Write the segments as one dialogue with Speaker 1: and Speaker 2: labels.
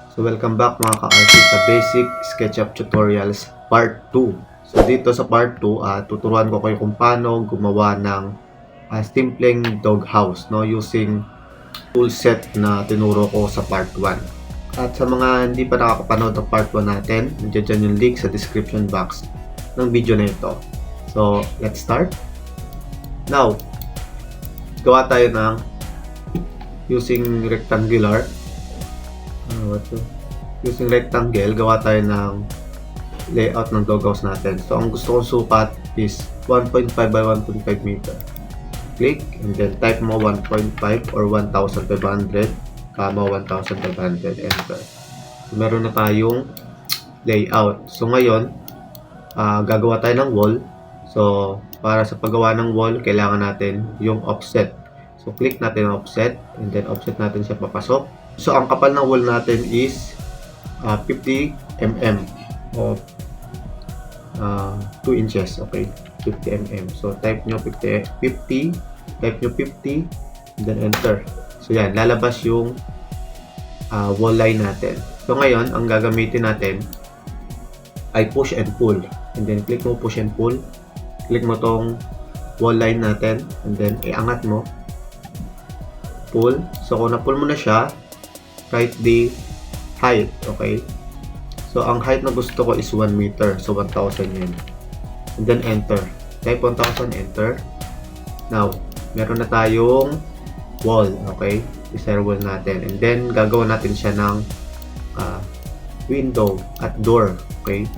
Speaker 1: So welcome back mga ka-artist sa Basic SketchUp Tutorials Part 2. So dito sa Part 2, tuturuan ko kayo kung paano gumawa ng simpleng dog house, no, using tool set na tinuro ko sa Part 1. At sa mga hindi pa nakakapanood ng Part 1 natin, nandiyan dyan yung link sa description box ng video na ito. So let's start. Now, gawa tayo ng using rectangle, gawa tayo ng layout ng doghouse natin. So, ang gusto kong sukat is 1.5 by 1.5 meter. Click, and then type mo 1.5 or 1,500, 1,500, enter. So, meron na tayong layout. So, ngayon, gagawa tayo ng wall. So, para sa paggawa ng wall, kailangan natin yung offset. So, click natin ang offset, and then offset natin siya papasok. So, ang kapal ng wall natin is 50 mm o 2 inches, okay? 50 mm. So, type nyo 50, type nyo 50, and then enter. So, yan, lalabas yung wall line natin. So, ngayon, ang gagamitin natin ay push and pull. And then, click mo push and pull. Click mo tong wall line natin, and then, iangat mo. Pull. So, kung na-pull mo na siya, write the height, okay? So, ang height na gusto ko is 1 meter. So, 1,000 yun. And then, enter. Type 1,000, enter. Now, meron na tayong wall, okay? Isa wall natin. And then, gagawin natin siya ng window at door, okay?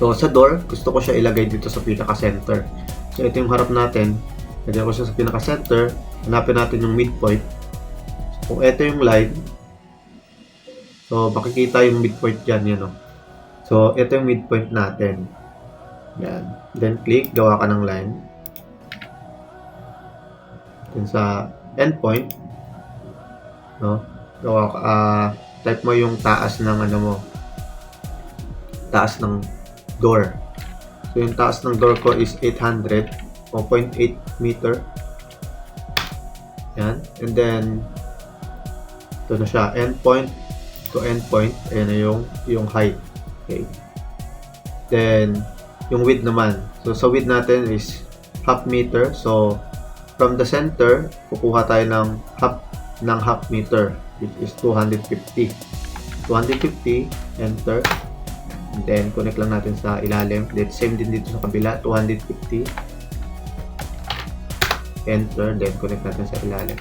Speaker 1: So, sa door, gusto ko siya ilagay dito sa pinaka-center. So, ito yung harap natin. Lagyan ko siya sa pinaka-center. Hanapin natin yung midpoint. So, kung ito yung line, so makikita yung midpoint dyan, yan o. So, ito yung midpoint natin. Yan. Then, click, gawa ka ng line. Then, sa endpoint, no, gawa ka, type mo yung taas ng taas ng door. So, yung taas ng door ko is 800 o 0.8 meter. Yan. And then, ito na siya. Endpoint to endpoint. Ayan na yung height. Okay. Then, yung width naman. So, sa width natin is half meter. So, from the center, kukuha tayo ng half meter, which is 250. 250, enter. And then, connect lang natin sa ilalim. Then, same din dito sa kabila, 250. Enter, then connect natin sa ilalim.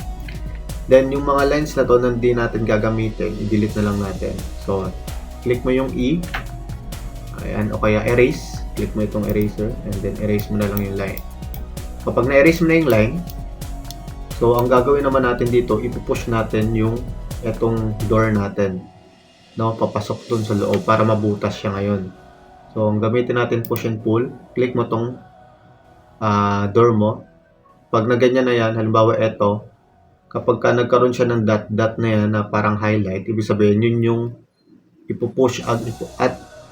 Speaker 1: Then, yung mga lines na to na hindi natin gagamitin, i-delete na lang natin. So, click mo yung E. Ayan, o kaya erase. Click mo itong eraser, and then erase mo na lang yung line. Kapag na-erase mo na yung line, so, ang gagawin naman natin dito, ipupush natin yung etong door natin. No, papasok dun sa loob para mabutas siya ngayon. So, ang gamitin natin push and pull. Click mo tong door mo. Pag na ganyan na yan, halimbawa ito, kapag ka nagkaroon siya ng dot na yan na parang highlight, ibig sabihin yun yung ipupush at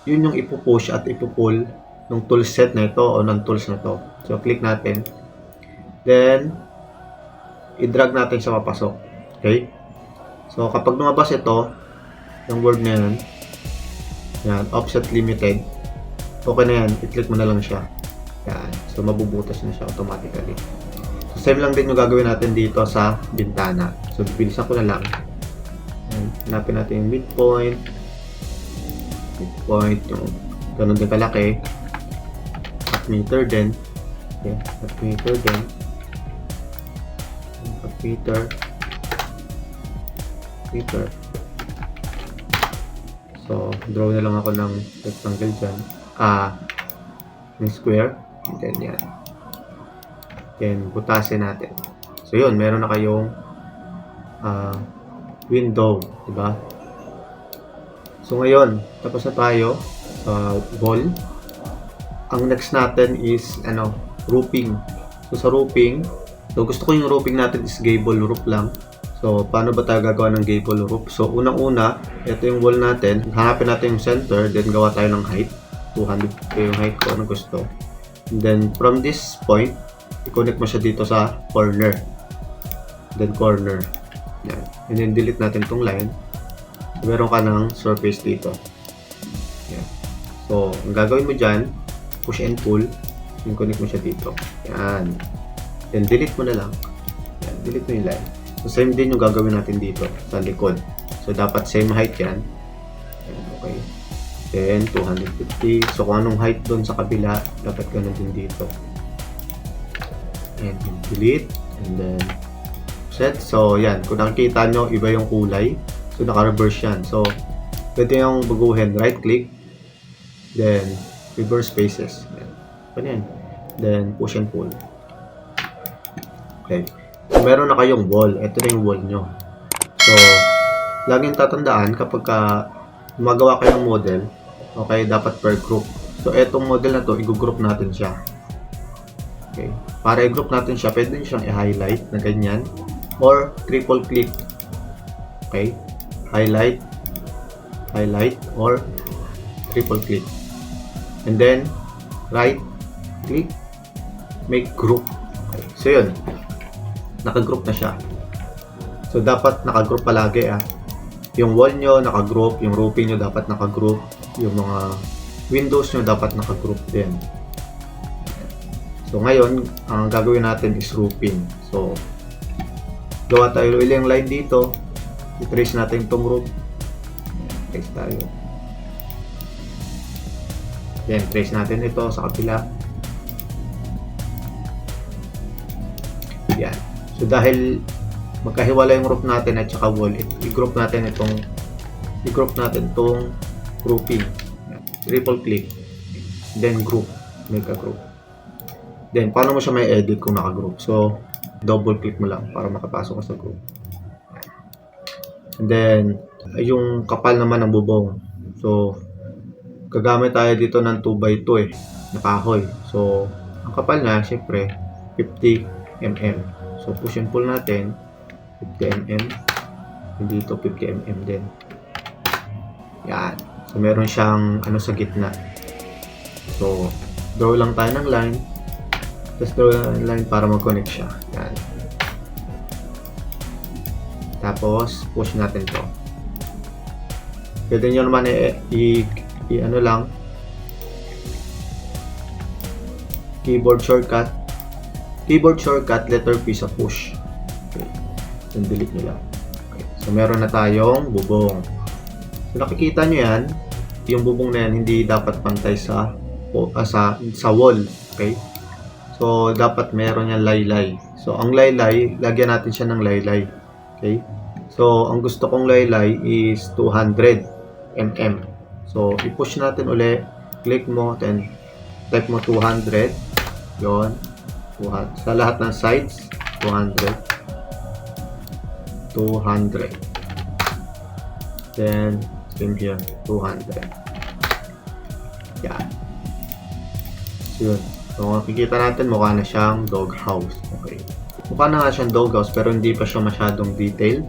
Speaker 1: yun yung ipupush at ipupull ng tool set na ito o ng tools na to. So, click natin. Then, i-drag natin siya mapasok. Okay? So, kapag lumabas ito, yung word na yan, offset limited, okay na yan, i-click mo na lang siya. Yan. So, mabubutas na siya automatically. So, same lang din yung gagawin natin dito sa bintana. So, bilisan ko na lang. Hanapin natin yung midpoint. Midpoint, yung ganun din kalaki. Half meter din. Okay, half meter din. Half meter. Meter. So, draw na lang ako ng rectangle dyan. Ng square. And then, yan. Then, butasin natin. So, yun. Meron na kayong window. Diba? So, ngayon, tapos na tayo sa wall. Ang next natin is, roofing. So, sa roofing, so, gusto ko yung roofing natin is gable roof lang. So, paano ba tayo gagawa ng gable roof? So, unang-una, ito yung wall natin. Hanapin natin yung center, then gawa tayo ng height. 200 yung height ko, ano gusto. And then, from this point, i-connect mo siya dito sa corner. Then, corner. Yan. And then, delete natin itong line. Meron ka ng surface dito. Yan. So, ang gagawin mo dyan, push and pull, yung connect mo siya dito. Yan. Then, delete mo na lang. Yan, delete mo yung line. So, same din yung gagawin natin dito sa likod. So, dapat same height yan. Yan, okay. Then, 250. So, kung anong height doon sa kabila, dapat ganun din dito. And delete. And then, set. So, yan. Kung nakikita nyo, iba yung kulay. So, naka-reverse yan. So, pwede yung baguhin. Right-click. Then, reverse spaces. Yan. Ganyan. Then, push and pull. Okay. So, meron na kayong wall. Ito na yung wall nyo. So, laging tatandaan kapag gumagawa kayo ng model, okay, dapat per group. So, etong model na to, i-group natin siya. Okay. Para i-group natin siya, pwede nyo siyang i-highlight na ganyan. Or, triple click. Okay. Highlight, or triple click. And then, right click, make group. Okay. So, yun. Naka-group na siya. So, dapat naka-group palagi Yung wall nyo naka-group, yung roofing nyo dapat naka-group, yung mga windows nyo dapat naka-group din. So, ngayon, ang gagawin natin is roofing. So, gawa tayo ilang line dito. I-trace natin itong roof. Trace tayo. Then, trace natin ito sa kabila. Yan. So, dahil magkahiwala yung roof natin at saka wall, i-group natin itong grouping. Yan. Triple click. Then, group. Make a group. Then, paano mo siya may edit kung naka-group? So, double click mo lang para makapasok ka sa group. And then, yung kapal naman ng bubong. So, gagamit tayo dito ng 2x2 na kahoy. So, ang kapal niya, syempre, 50 mm. So, push and pull natin, 50 mm. And dito, 50 mm din. Yan. So, meron siyang sa gitna. So, draw lang tayo ng line. Just draw ng line para mag-connect siya. Yan. Tapos, push natin to. Pwede nyo naman lang, keyboard shortcut, letter P sa push. Okay. So, delete nyo lang. Okay. So, meron na tayong bubong. So, nakikita nyo yan, yung bubong na yan, hindi dapat pantay sa wall. Okay. So, dapat meron yan laylay. So, ang laylay, lagyan natin siya ng laylay. Okay. So, ang gusto kong laylay is 200 mm. So, i-push natin uli. Click mo, then type mo 200. Yon. Sa lahat ng sides, 200. Then, same here, 200. Yan. So, yun. So, makikita natin, mukha na siyang doghouse. Okay. Mukha na nga siyang doghouse, pero hindi pa siya masyadong detail.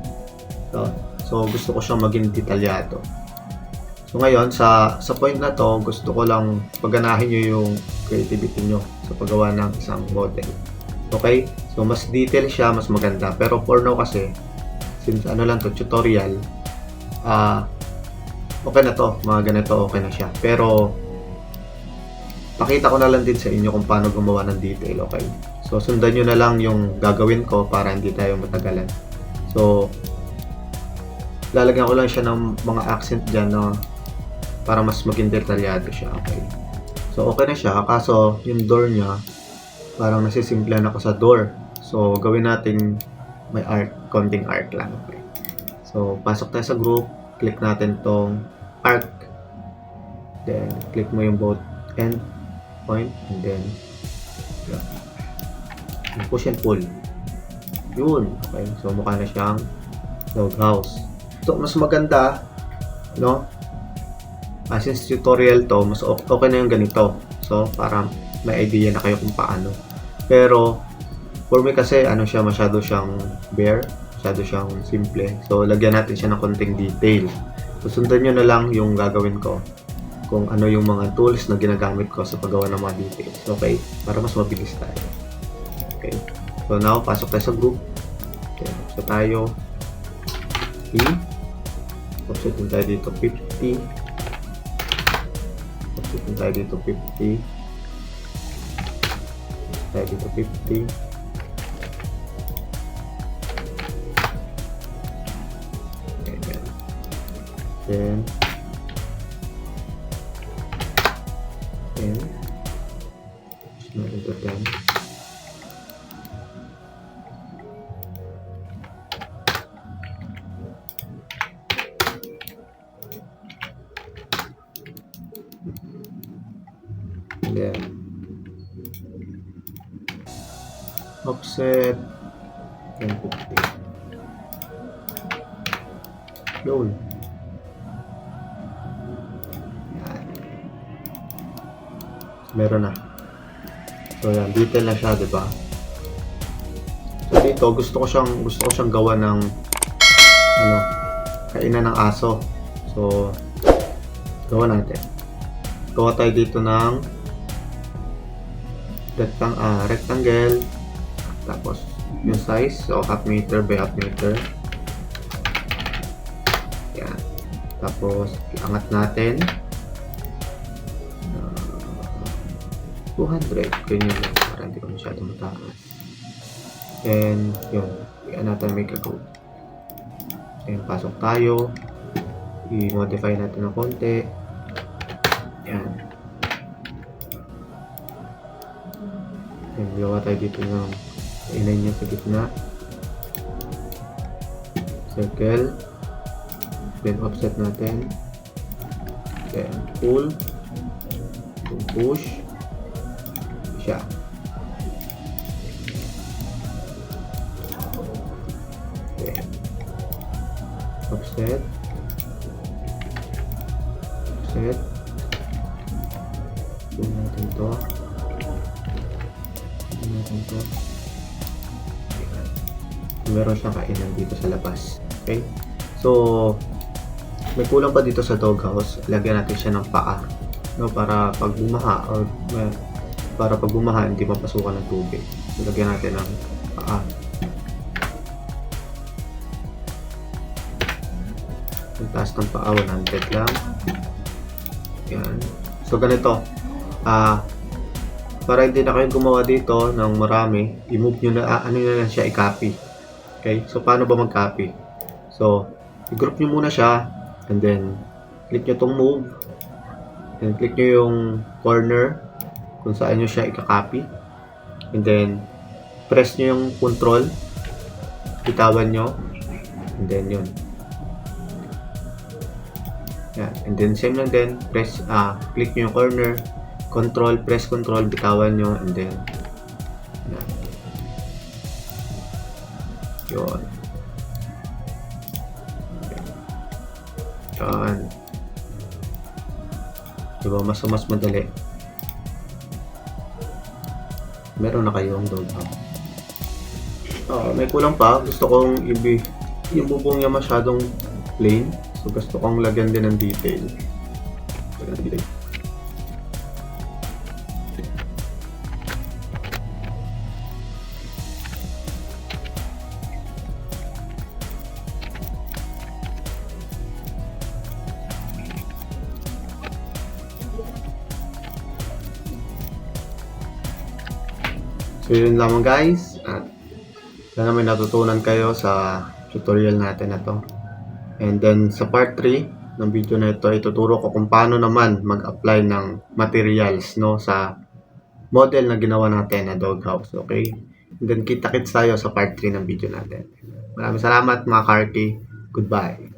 Speaker 1: So, gusto ko siyang maging detalyado. So, ngayon, sa point na to, gusto ko lang pagganahin nyo yung creativity nyo sa paggawa ng isang model. Okay? So, mas detail siya, mas maganda. Pero for now kasi, since tutorial, okay na to. Mga ganito, okay na siya. Pero, pakita ko na lang din sa inyo kung paano gumawa ng detail, okay? So, sundan nyo na lang yung gagawin ko para hindi tayo matagalan. So, lalagyan ko lang siya ng mga accent dyan para mas maging detalyado siya, okay? So, okay na siya. Kaso, yung door niya, parang nasisimplan ako sa door. So, gawin natin may art, konting art lang, okay? So, pasok tayo sa group. Click natin tong arc. Then, click mo yung both end point. And then, push and pull. Yun, okay? So, mukha na siyang doghouse. So, mas maganda, since tutorial to, mas okay na yung ganito. So, para may idea na kayo kung paano. Pero, for me kasi, siya, masyado siyang bare, masyado siyang simple. So, lagyan natin siya ng konting detail. So, sundan nyo na lang yung gagawin ko. Kung ano yung mga tools na ginagamit ko sa paggawa ng mga details. Okay? Para mas mabilis tayo. Okay? So, now, pasok tayo sa group. Okay, so tayo. Offset din tayo dito 50. Offset din tayo dito 50. Tayo dito 50. Ayan. Then 10. Meron ito 10. Then offset 1050. Yun. Yan. Meron na. So yan, detail na siya, 'di ba? So dito gusto ko siyang gawa ng kainan ng aso. So gawa natin. Gawa tayo dito ng rectangle, tapos yung size, so half meter by half meter. Yan. Tapos iangat natin 200, ganyan lang para hindi ko masyado mataas. And yun, iyan natin make a code. Ayan, pasok tayo, i-modify natin ng konti. Yan. Ayan, gawa tayo dito ng inline niya sa gitna. Circle. Then offset natin. Then pull. Then push. Siya. Okay. Offset. Offset. Pull natin to. Pull natin to. Meron siyang kainan dito sa labas. Okay? So, may kulang pa dito sa doghouse. Lagyan natin siya ng paa. No, para pag bumaha, hindi mapasukan ng tubig. So, lagyan natin ng paa. Ang taas ng paa, 100 lang. Yan. So, ganito. Para hindi na kayo gumawa dito ng marami, i-move nyo na, nyo na lang siya, i-copy. Okay? So, paano ba mag-copy? So, i-group nyo muna siya, and then, click nyo tong move, and click nyo yung corner, kung saan nyo siya i-copy, and then, press nyo yung control, bitawan nyo, and then yun. Yan. And then, same lang din, click nyo yung corner, control, press control, bitawan nyo, and then, yan. Yun. Yan. Diba, mas madali. Meron na kayong doghouse. May kulang pa. Gusto kong yung bubong niya masyadong plain. So, gusto kong lagyan din ng detail. So, yun lamang guys. At sana may natutunan kayo sa tutorial natin na to. And then sa part 3 ng video na ito, ituturo ko kung paano naman mag-apply ng materials, no, sa model na ginawa natin na doghouse. Okay? And then kita-kits tayo sa part 3 ng video natin. Maraming salamat mga Karki. Goodbye.